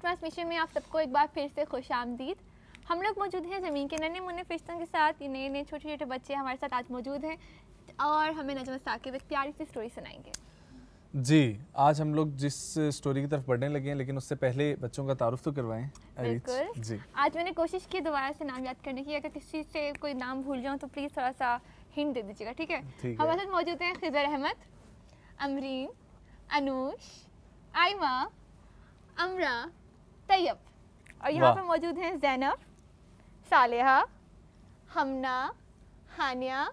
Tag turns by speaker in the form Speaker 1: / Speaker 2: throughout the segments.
Speaker 1: Transmission में आप सबको एक बार फिर से खुशामदीद। हम लोग मौजूद हैं ज़मीन के नन्हे मुन्ने फरिश्तों के साथ। ये नए नए छोटे छोटे बच्चे हमारे साथ आज मौजूद हैं और हमें नजम साकिब एक प्यारी सी स्टोरी सुनाएंगे।
Speaker 2: जी, आज हम लोग जिस स्टोरी की तरफ बढ़ने लगे हैं, लेकिन उससे पहले बच्चों का तारुफ तो करवाएं।
Speaker 1: बिल्कुल
Speaker 2: जी।
Speaker 1: आज मैंने कोशिश की दोबारा से नाम याद करने की। अगर किसी से कोई नाम भूल जाऊँ तो प्लीज़ थोड़ा सा हिंट दे दीजिएगा, ठीक है? हमारे साथ मौजूद हैं खिज़र अहमद, अमरीन, अनूश, आयमा, अमरा, तैयब और यहाँ पे मौजूद हैं ज़ैनब, सालेहा, हमना, हानिया,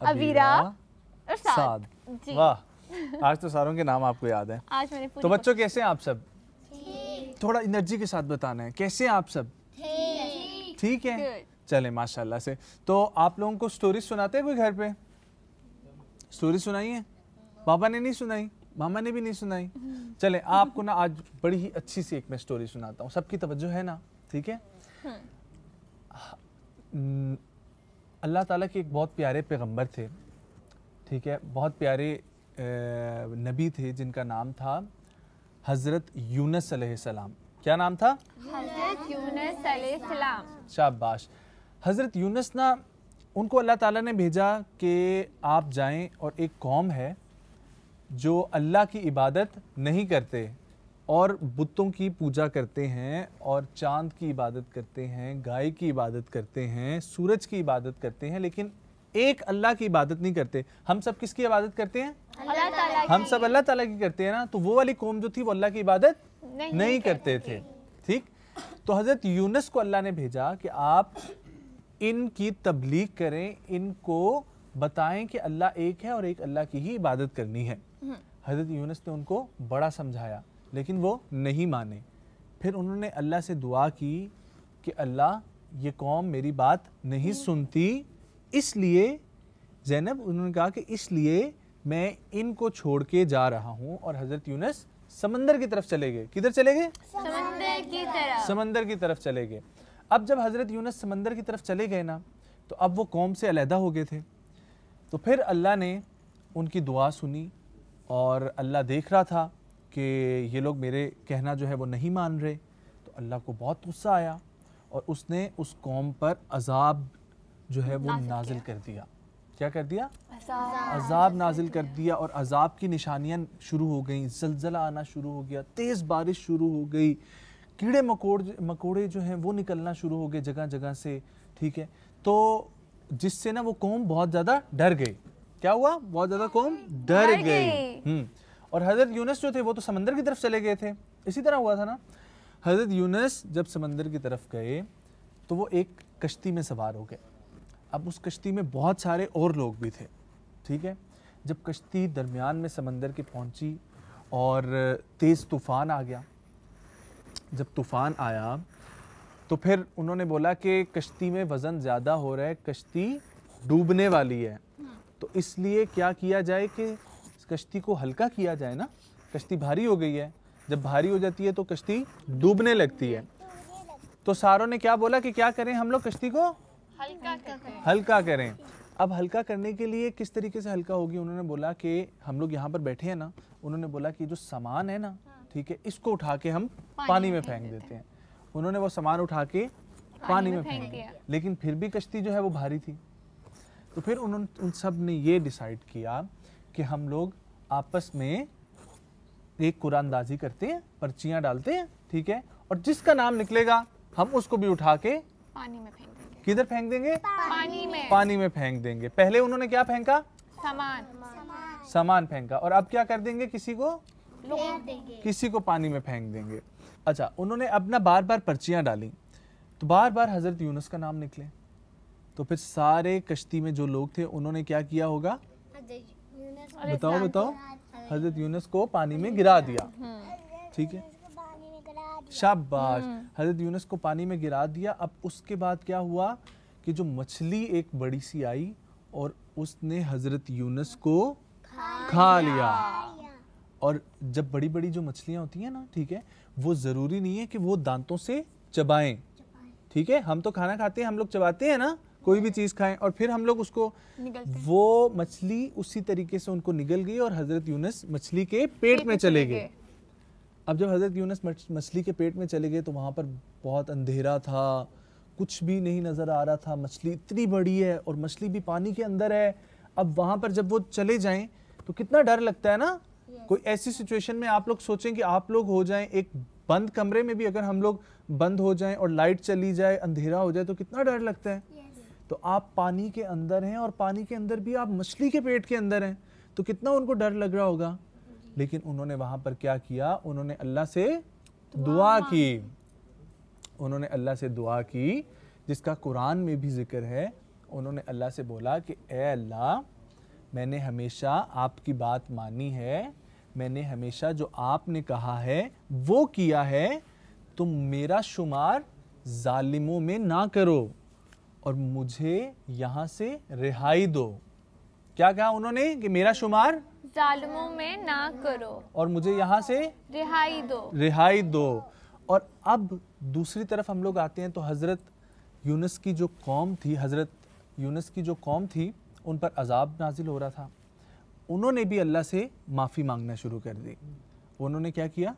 Speaker 1: अवीरा और साद। जी
Speaker 2: वाह, आज तो सारों के नाम आपको याद है।
Speaker 1: आज मैंने
Speaker 2: तो बच्चों कैसे हैं आप सब? थोड़ा एनर्जी के साथ बताना है। कैसे हैं आप सब? ठीक है, चले माशाल्लाह से। तो आप लोगों को स्टोरी सुनाते हैं कोई घर पे? स्टोरी सुनाई है? पापा ने नहीं सुनाई, मामा ने भी नहीं सुनाई। चले आपको ना आज बड़ी ही अच्छी सी एक मैं स्टोरी सुनाता हूँ। सबकी तवज्जो है ना? ठीक है। अल्लाह ताला के एक बहुत प्यारे पैगंबर थे, ठीक है, बहुत प्यारे नबी थे जिनका नाम था हज़रत यूनुस अलैहिस्सलाम। क्या नाम था?
Speaker 1: हज़रत यूनुस अलैहिस्सलाम।
Speaker 2: शाबाश। हज़रत यूनुस ना, उनको अल्लाह ताला ने भेजा कि आप जाएं और एक कौम है जो अल्लाह की इबादत नहीं करते और बुतों की पूजा करते हैं और चांद की इबादत करते हैं, गाय की इबादत करते हैं, सूरज की इबादत करते हैं, लेकिन एक अल्लाह की इबादत नहीं करते। हम सब किसकी इबादत करते हैं?
Speaker 1: अल्लाह ताला की।
Speaker 2: हम सब अल्लाह ताला की करते हैं ना। तो वो वाली कौम जो थी वो अल्लाह की इबादत नहीं करते थे। ठीक, तो हज़रत यूनुस को अल्लाह ने भेजा कि आप इनकी तबलीग करें, इनको बताएं कि अल्लाह एक है और एक अल्लाह की ही इबादत करनी है। हज़रत यूनुस ने उनको बड़ा समझाया लेकिन वो नहीं माने। फिर उन्होंने अल्लाह से दुआ की कि अल्लाह, ये कौम मेरी बात नहीं सुनती, इसलिए ज़ैनब, उन्होंने कहा कि इसलिए मैं इनको छोड़ के जा रहा हूँ। और हज़रत यूनुस समंदर की तरफ चले गए। किधर चले गए?
Speaker 1: समंदर की तरफ।
Speaker 2: समंदर की तरफ चले गए। अब जब हज़रत यूनुस समंदर की तरफ चले गए ना, तो अब वो कौम से अलहदा हो गए थे। तो फिर अल्लाह ने उनकी दुआ सुनी और अल्लाह देख रहा था कि ये लोग मेरे कहना जो है वो नहीं मान रहे। तो अल्लाह को बहुत गुस्सा आया और उसने उस कौम पर अजाब जो है वो नाजिल कर दिया। क्या कर दिया? अजाब नाजिल कर दिया। और अजाब की निशानियां शुरू हो गई, जलजला आना शुरू हो गया, तेज़ बारिश शुरू हो गई, कीड़े मकोड़े जो हैं वो निकलना शुरू हो गए जगह जगह से। ठीक है, तो जिससे ना वो कौम बहुत ज़्यादा डर गई। क्या हुआ? बहुत ज़्यादा कौम डर गई। और हज़रत यूनुस जो थे वो तो समंदर की तरफ चले गए थे। इसी तरह हुआ था ना। हज़रत यूनुस जब समंदर की तरफ गए तो वो एक कश्ती में सवार हो गए। अब उस कश्ती में बहुत सारे और लोग भी थे। ठीक है, जब कश्ती दरमियान में समंदर के पहुंची और तेज़ तूफ़ान आ गया। जब तूफ़ान आया तो फिर उन्होंने बोला कि कश्ती में वज़न ज़्यादा हो रहा है, कश्ती डूबने वाली है, तो इसलिए क्या किया जाए कि कश्ती को हल्का किया जाए ना। कश्ती भारी हो गई है, जब भारी हो जाती है तो कश्ती डूबने लगती है। तो सारों ने क्या बोला कि क्या करें हम लोग, कश्ती को हल्का करें। अब हल्का करने के लिए किस तरीके से हल्का होगी? उन्होंने बोला कि हम लोग यहाँ पर बैठे हैं ना, उन्होंने बोला कि जो सामान है ना, ठीक है, इसको उठा के हम पानी में फेंक देते हैं। उन्होंने वो सामान उठा के पानी में फेंक दिया, लेकिन फिर भी कश्ती जो है वो भारी थी। तो फिर उन सब ने ये डिसाइड किया कि हम लोग आपस में एक कुरानदाजी करते हैं, पर्चियाँ डालते हैं, ठीक है, और जिसका नाम निकलेगा हम उसको भी उठा के
Speaker 1: पानी में फेंक देंगे।
Speaker 2: किधर फेंक देंगे?
Speaker 1: पानी में
Speaker 2: फेंक देंगे। पहले उन्होंने क्या फेंका? सामान फेंका। और अब क्या कर देंगे? किसी को पानी में फेंक देंगे। अच्छा, उन्होंने अब ना बार बार पर्चियां डाली तो बार बार हज़रत यूनुस का नाम निकले। तो फिर सारे कश्ती में जो लोग थे उन्होंने क्या किया होगा? बताओ। हज़रत यूनुस को पानी में गिरा दिया। ठीक है, शाबाश। हज़रत यूनुस को पानी में गिरा दिया। अब उसके बाद क्या हुआ कि जो मछली एक बड़ी सी आई और उसने हज़रत यूनुस को खा लिया। और जब बड़ी बड़ी जो मछलियाँ होती हैं ना, ठीक है, वो ज़रूरी नहीं है कि वो दांतों से चबाएं। ठीक है, हम तो खाना खाते हैं, हम लोग चबाते हैं ना, कोई भी चीज़ खाएं और फिर हम लोग उसको, वो मछली उसी तरीके से उनको निगल गई और हज़रत यूनुस मछली के पेट में चले गए। अब जब हज़रत यूनुस मछली के पेट में चले गए तो वहाँ पर बहुत अंधेरा था, कुछ भी नहीं नज़र आ रहा था। मछली इतनी बड़ी है और मछली भी पानी के अंदर है। अब वहाँ पर जब वो चले जाएं तो कितना डर लगता है ना। कोई ऐसी सिचुएशन में आप लोग सोचें कि आप लोग हो जाएं एक बंद कमरे में भी, अगर हम लोग बंद हो जाएं और लाइट चली जाए, अंधेरा हो जाए तो कितना डर लगता है। तो आप पानी के अंदर हैं और पानी के अंदर भी आप मछली के पेट के अंदर हैं, तो कितना उनको डर लग रहा होगा। लेकिन उन्होंने वहां पर क्या किया, उन्होंने अल्लाह से दुआ की। उन्होंने अल्लाह से दुआ की, जिसका कुरान में भी जिक्र है। उन्होंने अल्लाह से बोला कि ए अल्लाह, मैंने हमेशा आपकी बात मानी है, मैंने हमेशा जो आपने कहा है वो किया है, तुम मेरा शुमार जालिमों में ना करो और मुझे यहाँ से रिहाई दो। क्या कहा उन्होंने कि मेरा शुमार
Speaker 1: जालिमों में ना करो
Speaker 2: और मुझे यहाँ से रिहाई दो। और अब दूसरी तरफ हम लोग आते हैं तो हज़रत यूनुस की जो कौम थी, उन पर अजाब नाजिल हो रहा था। उन्होंने भी अल्लाह से माफ़ी मांगना शुरू कर दी। उन्होंने क्या किया,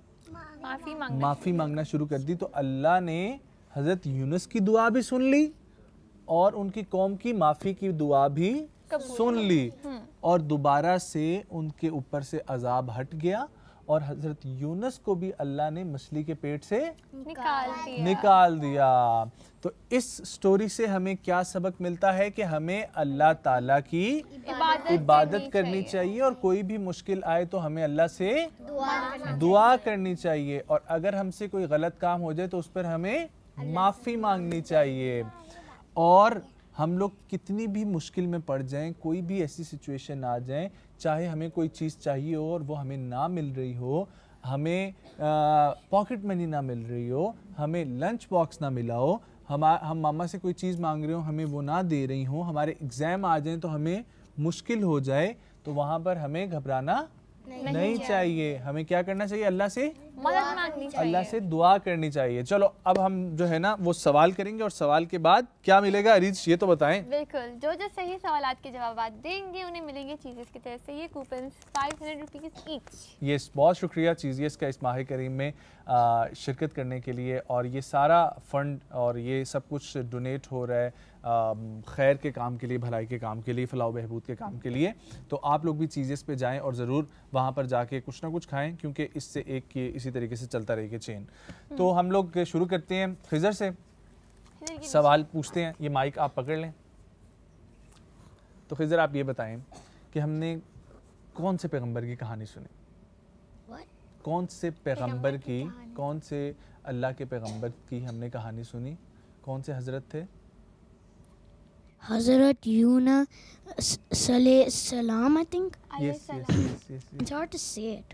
Speaker 2: माफ़ी मांगना शुरू कर दी। तो अल्लाह ने हज़रत यूनुस की दुआ भी सुन ली और उनकी कौम की माफ़ी की दुआ भी सुन ली और दोबारा से उनके ऊपर से अजाब हट गया और हज़रत यूनुस को भी अल्लाह ने मछली के पेट से निकाल दिया। तो इस स्टोरी से हमें क्या सबक मिलता है कि हमें अल्लाह ताला की इबादत करनी चाहिए और कोई भी मुश्किल आए तो हमें अल्लाह से दुआ करनी चाहिए और अगर हमसे कोई गलत काम हो जाए तो उस पर हमें माफ़ी मांगनी चाहिए। और हम लोग कितनी भी मुश्किल में पड़ जाएं, कोई भी ऐसी सिचुएशन आ जाए, चाहे हमें कोई चीज़ चाहिए हो और वो हमें ना मिल रही हो, हमें पॉकेट मनी ना मिल रही हो, हमें लंच बॉक्स ना मिला हो, हम मामा से कोई चीज़ मांग रहे हो, हमें वो ना दे रही हो, हमारे एग्ज़ाम आ जाएं तो हमें मुश्किल हो जाए, तो वहाँ पर हमें घबराना नहीं चाहिए। हमें क्या करना चाहिए, अल्लाह से
Speaker 1: मदद मांगनी चाहिए,
Speaker 2: अल्लाह से दुआ करनी चाहिए। चलो अब हम जो है ना वो सवाल करेंगे और सवाल के बाद क्या मिलेगा अरीज ये तो बताएं।
Speaker 1: बिल्कुल, जो जो सही सवालात के जवाब देंगे उन्हें मिलेंगे चीज़ेस की तरफ से ये कूपन 500 रुपीज़ ईच।
Speaker 2: यस, बहुत शुक्रिया चीज़ियस का इस माह करीम में शिरकत करने के लिए। और ये सारा फंड और ये सब कुछ डोनेट हो रहा है खैर के काम के लिए, भलाई के काम के लिए, फलाह बहबूद के काम के लिए। तो आप लोग भी चीज़ेस पे जाएं और ज़रूर वहाँ पर जाके कुछ ना कुछ खाएं, क्योंकि इससे एक की इसी तरीके से चलता रहेगा चेन। तो हम लोग शुरू करते हैं खिज़र से, सवाल पूछते हैं। ये माइक आप पकड़ लें। तो खिज़र आप ये बताएं कि हमने कौन से पैगंबर की कहानी सुनी? कौन से पैगंबर की, कौन से अल्लाह के पैगंबर की हमने कहानी सुनी? कौन से हजरत थे?
Speaker 3: Hazrat Yunus salam, I think.
Speaker 2: Yes.
Speaker 3: It's hard to say it.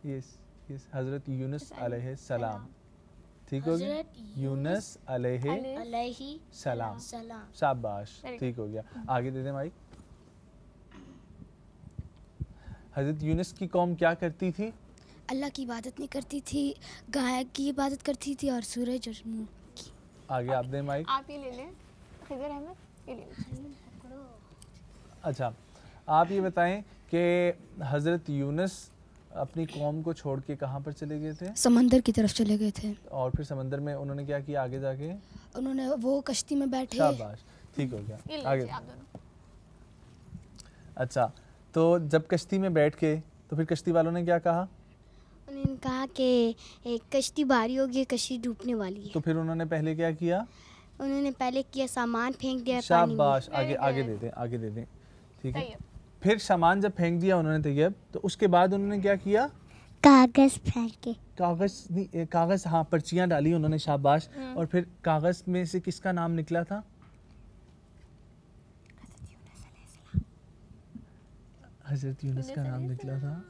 Speaker 2: Yes. Hazrat Yunus अलैहि सलाम। ठीक हो गया? यूनुस अलैहि सलाम। शाबाश, ठीक हो गया। आगे दे दें माइक। हजरत यूनुस की कौम क्या करती थी?
Speaker 3: अल्लाह की इबादत नहीं करती थी, गाय की इबादत करती थी और सूरज और मून की।
Speaker 2: आगे आप दें माइक।
Speaker 1: आप ये ले लें खिज़र अहमद, ये ले लें।
Speaker 2: अच्छा, आप ये बताएं कि हजरत यूनुस अपनी कौम को छोड़ के कहाँ पर चले गए थे?
Speaker 3: समंदर की तरफ चले गए थे।
Speaker 2: और फिर समंदर में उन्होंने क्या किया आगे जाके?
Speaker 3: उन्होंने वो कश्ती में बैठे।
Speaker 2: शाबाश, ठीक हो गया। आगे
Speaker 1: आप दोनों।
Speaker 2: अच्छा, तो जब कश्ती में बैठ के तो फिर कश्ती वालों ने क्या कहा?
Speaker 3: उन्होंने कहा कि एक कश्ती भारी होगी, कश्ती डूबने वाली है।
Speaker 2: तो फिर उन्होंने पहले क्या किया?
Speaker 3: उन्होंने पहले किया सामान फेंक दिया पानी में।
Speaker 2: शाबाश, आगे दे दें, ठीक है। फिर सामान जब फेंक दिया उन्होंने तैयब, तो उसके बाद उन्होंने क्या किया?
Speaker 3: कागज फेंके।
Speaker 2: कागज, हाँ, पर्चियां डाली उन्होंने, शाबाश। और फिर कागज में से किसका नाम निकला था? हजरत यूनुस का नाम निकला था।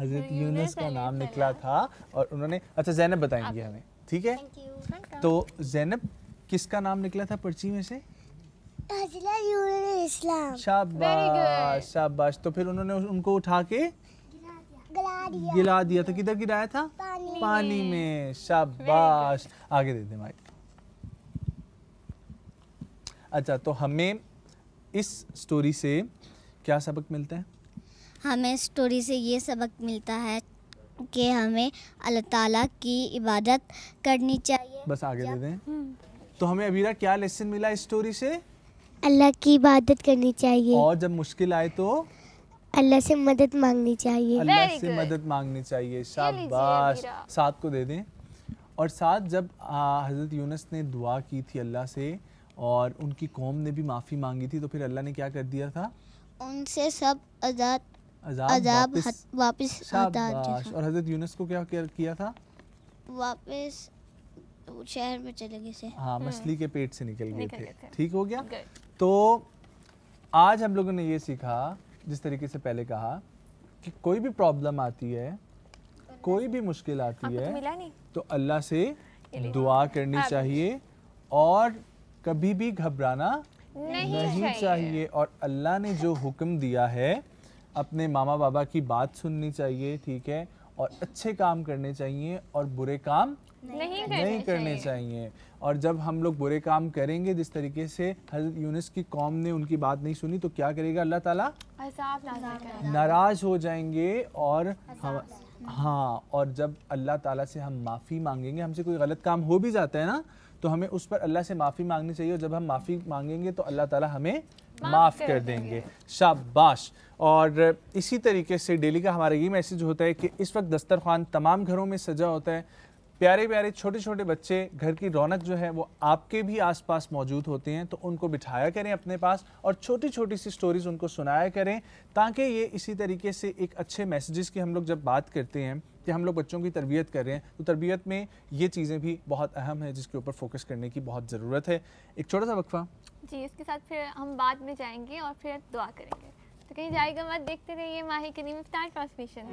Speaker 2: हजरत यूनुस का नाम निकला था। और उन्होंने, अच्छा ज़ैनब बताएंगे हमें, ठीक है। तो ज़ैनब किसका नाम निकला था पर्ची में से? शाबाश। तो फिर उन्होंने उनको उठा के गिरा दिया। तो किधर गिराया था? पानी में। शाबाश, आगे दे दे माइक। अच्छा, तो हमें इस स्टोरी से क्या सबक मिलता है?
Speaker 4: हमें स्टोरी से ये सबक मिलता है
Speaker 3: कि हमें अल्लाह ताला की इबादत करनी चाहिए।
Speaker 2: बस आगे दे दें। तो हमें अबीरा क्या लेसन मिला इस स्टोरी से?
Speaker 3: अल्लाह की इबादत करनी चाहिए
Speaker 2: और जब मुश्किल आए तो
Speaker 3: अल्लाह से मदद मांगनी चाहिए।
Speaker 2: अल्लाह
Speaker 1: Very
Speaker 2: से
Speaker 1: good.
Speaker 2: मदद मांगनी चाहिए।
Speaker 1: लीजिए
Speaker 2: शाबाश।
Speaker 1: अबीरा।
Speaker 2: साथ को दे दें। और साथ जब हज़रत यूनुस ने दुआ की थी अल्लाह से और उनकी कौम ने भी माफ़ी मांगी थी, तो फिर अल्लाह ने क्या कर दिया था?
Speaker 3: उनसे सब अजाब वापस
Speaker 2: शाबाश। और हज़रत यूनुस को क्या किया था?
Speaker 3: वापस शहर में चले गए थे।
Speaker 2: हाँ, मछली के पेट से निकल गए
Speaker 1: निकल गए
Speaker 2: थे।
Speaker 1: थे।
Speaker 2: ठीक हो गया।
Speaker 1: Good.
Speaker 2: तो आज हम लोगों ने ये सीखा, जिस तरीके से पहले कहा, कि कोई भी प्रॉब्लम आती है, कोई भी मुश्किल आती
Speaker 1: आपको तो
Speaker 2: है,
Speaker 1: मिला नहीं?
Speaker 2: तो अल्लाह से दुआ करनी चाहिए और कभी भी घबराना नहीं चाहिए। और अल्लाह ने जो हुक्म दिया है अपने मामा बाबा की बात सुननी चाहिए, ठीक है, और अच्छे काम करने चाहिए और बुरे काम नहीं करने चाहिए। और जब हम लोग बुरे काम करेंगे, जिस तरीके से हज़रत यूनुस की कौम ने उनकी बात नहीं सुनी, तो क्या करेगा अल्लाह ताला?
Speaker 1: अज़ाब नाज़िल करेगा।
Speaker 2: नाराज हो जाएंगे। और हम हाँ, और जब अल्लाह ताला से हम माफ़ी मांगेंगे, हमसे कोई गलत काम हो भी जाता है ना, तो हमें उस पर अल्लाह से माफ़ी मांगनी चाहिए। और जब हम माफ़ी मांगेंगे तो अल्लाह ताला हमें माफ़ कर देंगे। शाबाश। और इसी तरीके से डेली का हमारा ये मैसेज होता है कि इस वक्त दस्तरखान तमाम घरों में सजा होता है। प्यारे प्यारे छोटे छोटे बच्चे, घर की रौनक जो है वो आपके भी आसपास मौजूद होते हैं, तो उनको बिठाया करें अपने पास और छोटी छोटी सी स्टोरीज उनको सुनाया करें, ताकि ये इसी तरीके से एक अच्छे मैसेजेस की हम लोग जब बात करते हैं कि हम लोग बच्चों की तरबियत कर रहे हैं, तो तरबियत में ये चीज़ें भी बहुत अहम है, जिसके ऊपर फोकस करने की बहुत ज़रूरत है। एक छोटा सा वक्फा
Speaker 1: जी, इसके साथ फिर हम बाद में जाएंगे और फिर दुआ करेंगे। तो कहीं जाएगा मत, देखते रहिए माही करीम इफ्तार ट्रांसमिशन।